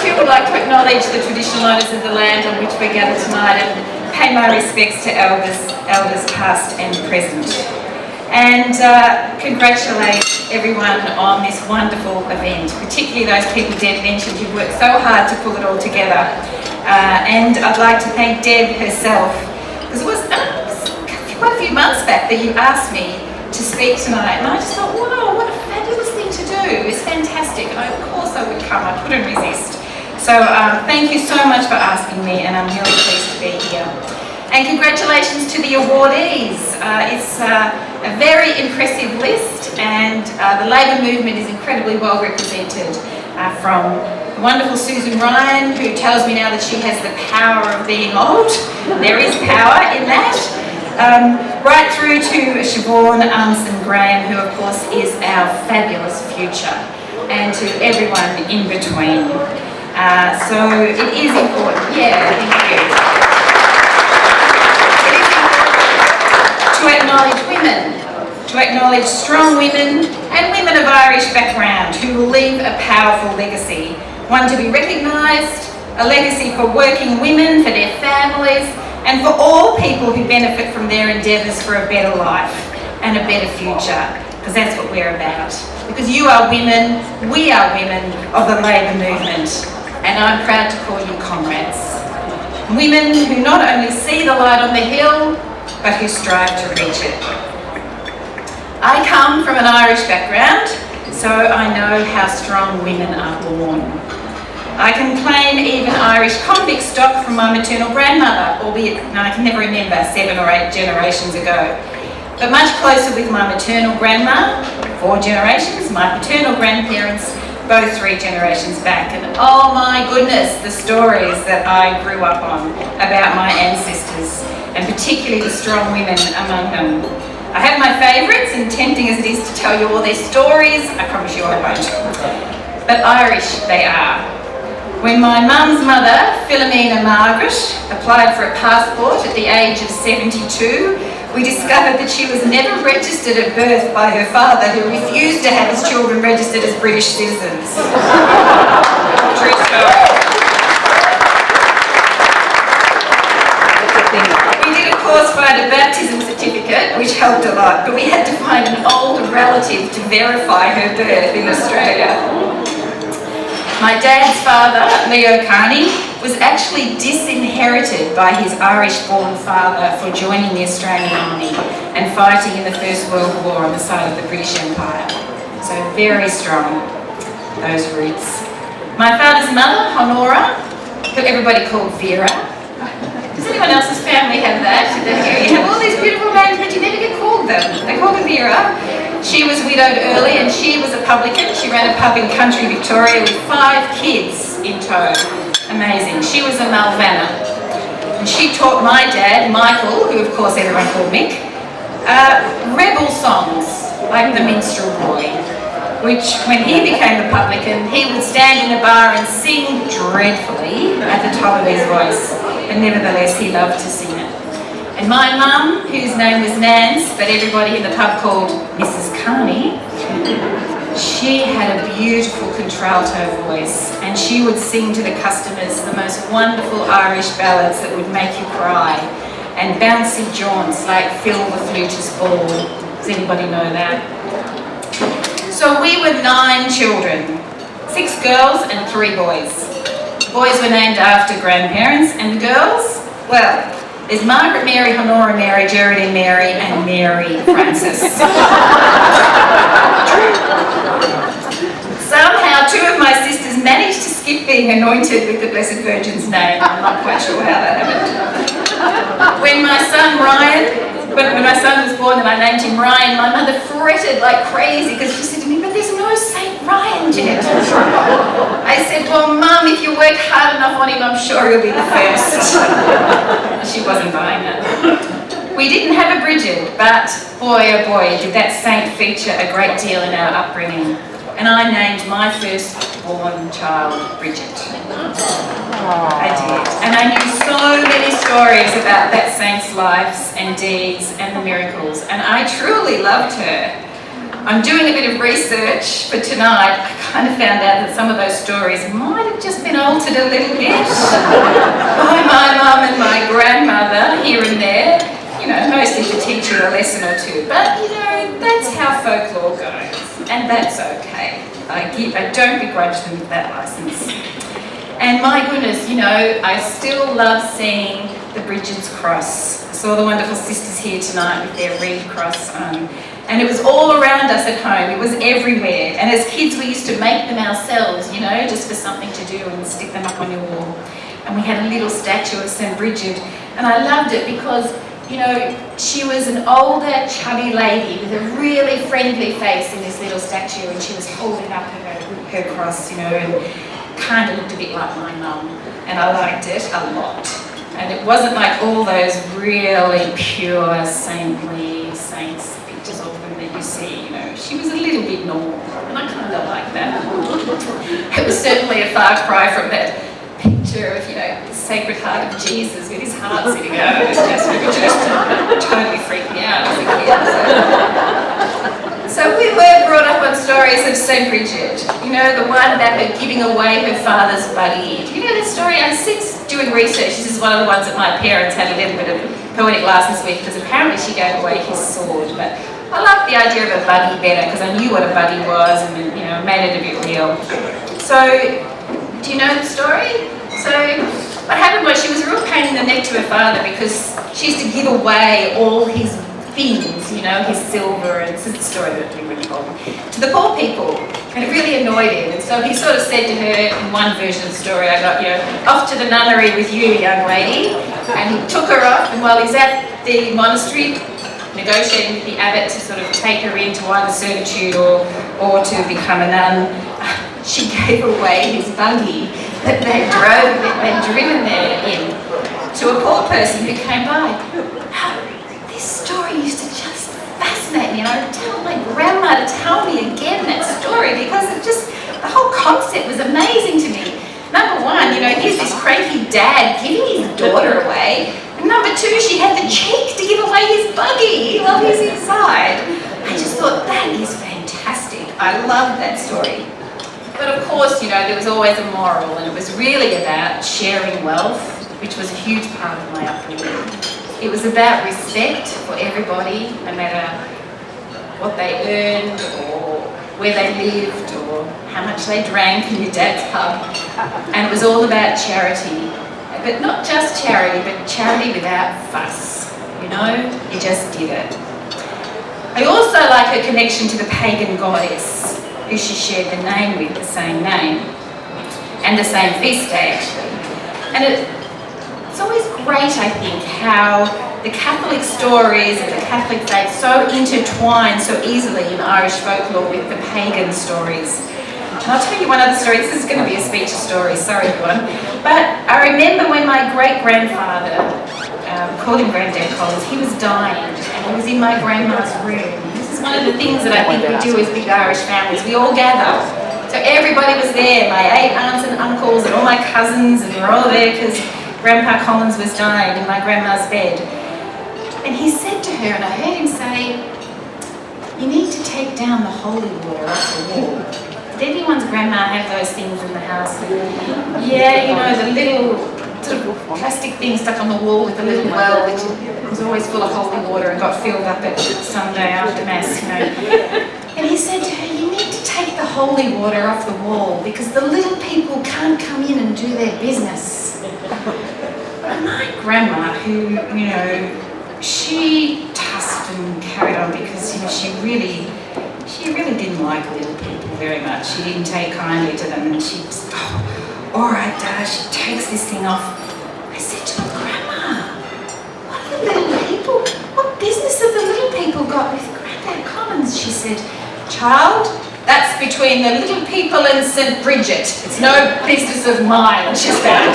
too would like to acknowledge the traditional owners of the land on which we're gathered tonight and pay my respects to elders past and present. And congratulate everyone on this wonderful event, particularly those people Deb mentioned who worked so hard to pull it all together. And I'd like to thank Deb herself, because it was quite a few months back that you asked me to speak tonight, and I just thought, wow, what a fabulous thing to do. It's fantastic, and of course I would come, I couldn't resist. So thank you so much for asking me, and I'm really pleased to be here. And congratulations to the awardees. It's a very impressive list, and the Labor movement is incredibly well represented, from the wonderful Susan Ryan, who tells me now that she has the power of being old. There is power in that. Right through to Siobhan Armson-Graham, who of course is our fabulous future, and to everyone in between. So it is important. Yeah, thank you. To acknowledge women, to acknowledge strong women and women of Irish background who will leave a powerful legacy, one to be recognised, a legacy for working women, for their families, and for all people who benefit from their endeavours for a better life and a better future, because that's what we're about. Because you are women, we are women of the Labor movement, and I'm proud to call you comrades. Women who not only see the light on the hill, but who strive to reach it. I come from an Irish background, so I know how strong women are born. I can claim even Irish convict stock from my maternal grandmother, albeit I can never remember 7 or 8 generations ago. But much closer with my maternal grandma, 4 generations, my paternal grandparents, both 3 generations back. And oh my goodness, the stories that I grew up on about my ancestors, and particularly the strong women among them. I have my favourites, and tempting as it is to tell you all their stories, I promise you I won't. But Irish they are. When my mum's mother, Philomena Margaret, applied for a passport at the age of 72, we discovered that she was never registered at birth by her father, who refused to have his children registered as British citizens. True story. We did, of course, find a baptism certificate, which helped a lot, but we had to find an older relative to verify her birth in Australia. My dad's father, Ged Kearney, was actually disinherited by his Irish-born father for joining the Australian Army and fighting in the First World War on the side of the British Empire. So very strong, those roots. My father's mother, Honora, who everybody called Vera. Does anyone else's family have that? You have all these beautiful names, but you never get called them. They call her Vera. She was widowed early, and she was a publican. She ran a pub in country Victoria with 5 kids in tow. Amazing. She was a Malvana. And she taught my dad, Michael, who of course everyone called Mick, rebel songs like The Minstrel Boy, which when he became a publican, he would stand in a bar and sing dreadfully at the top of his voice. But nevertheless, he loved to sing it. And my mum, whose name was Nance, but everybody in the pub called Mrs. Kearney, she had a beautiful contralto voice, and she would sing to the customers the most wonderful Irish ballads that would make you cry, and bouncy jaunts like Phil the Flute's Ball. Does anybody know that? So we were 9 children, 6 girls and 3 boys. The boys were named after grandparents, and the girls, well, there's Margaret Mary, Honora Mary, Geraldine Mary, and Mary Frances. Somehow 2 of my sisters managed to skip being anointed with the Blessed Virgin's name. I'm not quite sure how that happened. When my son was born and I named him Ryan, my mother fretted like crazy because she said to me, "But there's no Saint Ryan yet." I said, "Well, Mum, if you work hard enough on him, I'm sure he'll be the first." She wasn't buying that. We didn't have a Brigid, but boy oh boy did that saint feature a great deal in our upbringing. And I named my firstborn child Brigid. I did. And I knew so many stories about that saint's lives and deeds and the miracles. And I truly loved her. I'm doing a bit of research for tonight. I kind of found out that some of those stories might have just been altered a little bit by my mum and my grandmother here and there, you know, mostly to teach you a lesson or two. But, you know, that's how folklore goes, and that's okay. I don't begrudge them that license. And my goodness, you know, I still love seeing the Brigid's cross. I saw the wonderful sisters here tonight with their reed cross on. And it was all around us at home. It was everywhere. And as kids, we used to make them ourselves, you know, just for something to do and stick them up on your wall. And we had a little statue of St. Brigid. And I loved it because, you know, she was an older, chubby lady with a really friendly face in this little statue, and she was holding up her cross, you know, and kind of looked a bit like my mum. And I liked it a lot. And it wasn't like all those really pure, saintly saints pictures of them that you see, you know. She was a little bit normal, and I kind of like that. It was certainly a far cry from that picture of, you know, the Sacred Heart of Jesus with his heart sitting out. It just totally freaked me out as a kid. So we were brought up on stories of St. Brigid, you know, the one about her giving away her father's buggy. Do you know that story? And since doing research, this is one of the ones that my parents had a little bit of poetic license with, because apparently she gave away his sword. But I liked the idea of a buggy better, because I knew what a buggy was, and, you know, made it a bit real. So, do you know the story? So what happened was she was a real pain in the neck to her father, because she used to give away all his things, you know, his silver, and this is the story that we really told him, to the poor people, and it really annoyed him. And so he sort of said to her in one version of the story, I got, you know, off to the nunnery with you, young lady. And he took her off, and while he's at the monastery negotiating with the abbot to sort of take her into either servitude or to become a nun, she gave away his buggy that they'd driven there in to a poor person who came by. This story used to just fascinate me, and I would tell my grandma to tell me again that story, because it just, the whole concept was amazing to me. Number one, you know, here's this cranky dad giving his daughter away, and number two, she had the cheek to give away his buggy while he's inside. I just thought, that is fantastic. I love that story. But of course, you know, there was always a moral, and it was really about sharing wealth, which was a huge part of my upbringing. It was about respect for everybody, no matter what they earned or where they lived or how much they drank in your dad's pub. And it was all about charity. But not just charity, but charity without fuss. You know, you just did it. I also like her connection to the pagan goddess, who she shared the name with, the same name, and the same feast day actually. And it's always great, I think, how the Catholic stories and the Catholic faith so intertwine so easily in Irish folklore with the pagan stories. And I'll tell you one other story. This is going to be a speech story, sorry everyone. But I remember when my great-grandfather, called him Granddad Collins, he was dying, and he was in my grandma's room. This is one of the things that I think we do as big Irish families. We all gather. So everybody was there, my 8 aunts and uncles and all my cousins, and we were all there because Grandpa Collins was dying in my grandma's bed. And he said to her, and I heard him say, you need to take down the holy water off the wall. Did anyone's grandma have those things in the house? Yeah, you know, the little sort of plastic thing stuck on the wall with a little well, which was always full of holy water and got filled up at Sunday after Mass, you know. And he said to her, you need to take the holy water off the wall because the little people can't come in and do their business. And my grandma, who, you know, she tussed and carried on because, you know, she really didn't like little people very much. She didn't take kindly to them, and she just, oh, all right, Dad, she takes this thing off. I said to her, Grandma, what are the little people? What business have the little people got with Granddad Collins? She said, child, that's between the little people and St. Brigid. It's no business of mine, she said.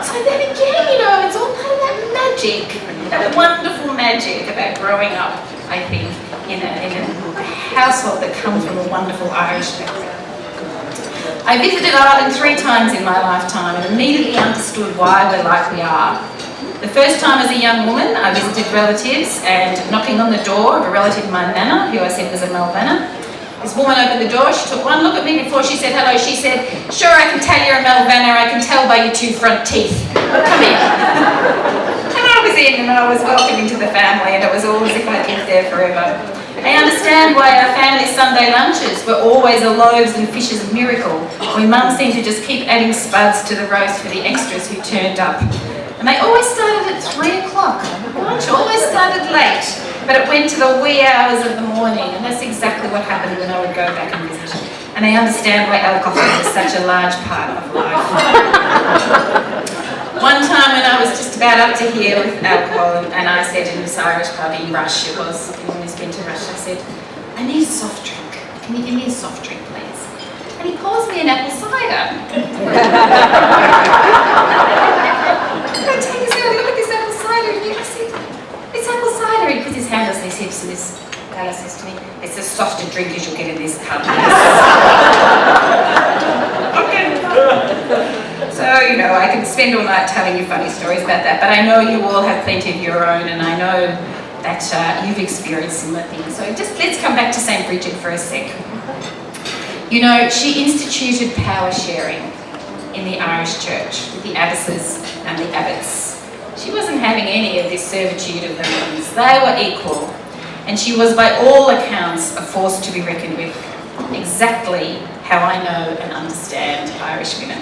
So then again, you know, it's all part of that magic, that wonderful magic about growing up, I think, in a household that comes from a wonderful Irish background. I visited Ireland 3 times in my lifetime and immediately understood why we're like we are. The first time as a young woman, I visited relatives and knocking on the door of a relative of mine, Nana, who I said was a Malvana. This woman opened the door, she took one look at me before she said hello. She said, "Sure, I can tell you're a Malvana, I can tell by your 2 front teeth. Come in." And I was in and I was welcomed into the family, and it was all as if I'd lived there forever. I understand why our family Sunday lunches were always a loaves and fishes miracle, where Mum seemed to just keep adding spuds to the roast for the extras who turned up. And they always started at 3 o'clock. Lunch always started late, but it went to the wee hours of the morning, and that's exactly what happened when I would go back and visit. And I understand why alcohol is such a large part of life. One time when I was just about up to here with alcohol, and I said in this Irish pub in Rush, it was when we went to Rush, I said, "I need a soft drink. Can you give me a soft drink, please?" And he pours me an apple cider. I take his hand, look at this apple cider, and I said, "It's apple cider." He puts his hand on his hips, and this fella says to me, "It's a softer drink as you'll get in this cup." So, I can spend all night telling you funny stories about that, but I know you all have plenty of your own, and I know that you've experienced similar things. So just let's come back to St. Brigid for a sec. She instituted power sharing in the Irish church with the abbesses and the abbots. She wasn't having any of this servitude of the nuns. They were equal, and she was by all accounts a force to be reckoned with. Exactly how I know and understand Irish women.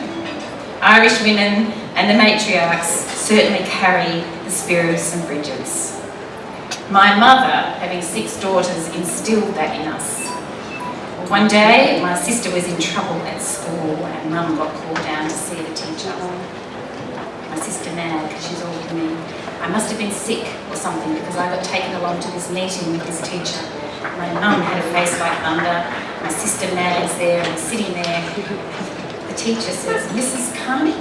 Irish women and the matriarchs certainly carry the spirit of St. Brigid's. My mother, having 6 daughters, instilled that in us. One day, my sister was in trouble at school and Mum got called down to see the teacher. My sister Nag, she's older than me. I must have been sick or something because I got taken along to this meeting with this teacher. My mum had a face like thunder. My sister Nag's there and sitting there. The teacher says, "Mrs. Kearney,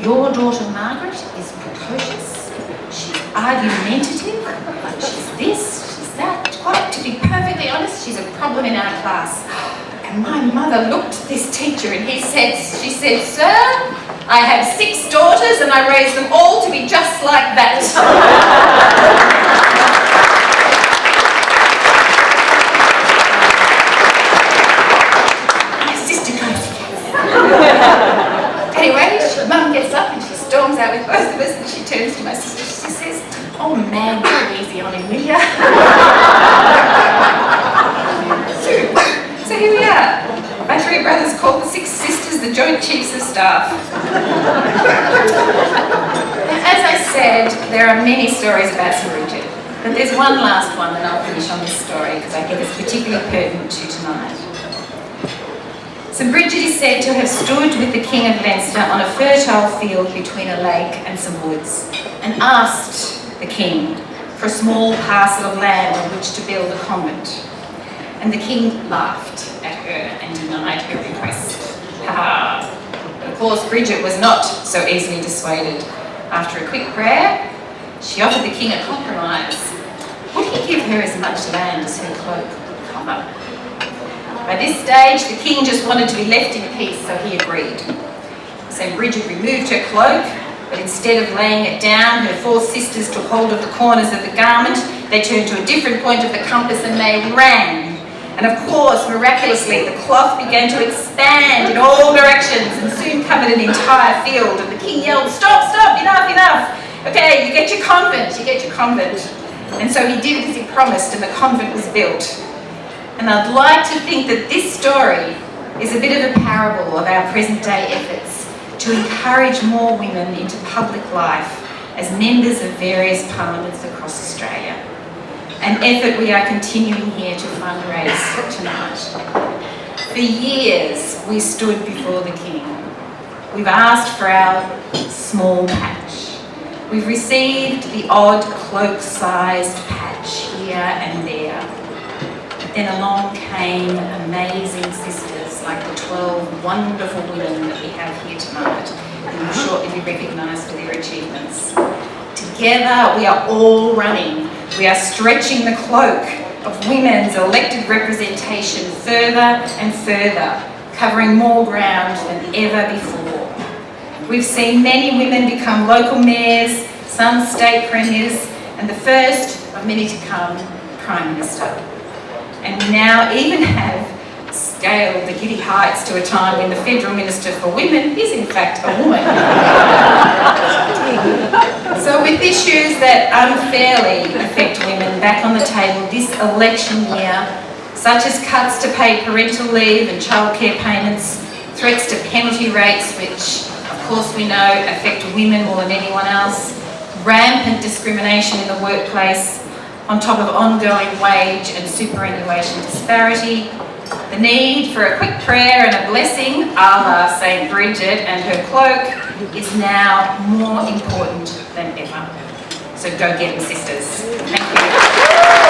your daughter Margaret is precocious. She's argumentative. She's this, she's that. Quite, to be perfectly honest, she's a problem in our class." And my mother looked at this teacher and she said, "Sir, I have 6 daughters and I raised them all to be just like that." My sister goes, "Yes." Anyway, Mum gets up and she storms out with both of us and she turns to my sister. She says, "Oh man, go easy on him, will ya?" So here we are. My 3 brothers called the 6 sisters the joint chiefs of staff. As I said, there are many stories about St. Brigid, but there's one last one and I'll finish on this story because I think it's particularly pertinent to tonight. St. Brigid is said to have stood with the King of Leinster on a fertile field between a lake and some woods and asked the king for a small parcel of land on which to build a convent. And the king laughed at her and denied her request. Ha! Of course, Brigid was not so easily dissuaded. After a quick prayer, she offered the king a compromise. Would he give her as much land as her cloak would cover? By this stage, the king just wanted to be left in peace, so he agreed. So Brigid removed her cloak, but instead of laying it down, her 4 sisters took hold of the corners of the garment, they turned to a different point of the compass and they ran. And of course, miraculously, the cloth began to expand in all directions and soon covered an entire field. And the king yelled, "Stop, stop, enough, enough. Okay, you get your convent, you get your convent." And so he did as he promised and the convent was built. And I'd like to think that this story is a bit of a parable of our present day efforts to encourage more women into public life as members of various parliaments across Australia. An effort we are continuing here to fundraise tonight. For years, we stood before the King. We've asked for our small patch. We've received the odd cloak-sized patch here and there. But then along came amazing sisters like the 12 wonderful women that we have here tonight, who will shortly be recognised for their achievements. Together, we are all running. We are stretching the cloak of women's elected representation further and further, covering more ground than ever before. We've seen many women become local mayors, some state premiers, and the first of many to come, Prime Minister. And we now even have scaled the giddy heights to a time when the Federal Minister for Women is in fact a woman. So with issues that unfairly affect women back on the table this election year, such as cuts to paid parental leave and childcare payments, threats to penalty rates, which of course we know affect women more than anyone else, rampant discrimination in the workplace, on top of ongoing wage and superannuation disparity, the need for a quick prayer and a blessing, a la St. Brigid and her cloak, is now more important than ever. So go get them, sisters. Thank you.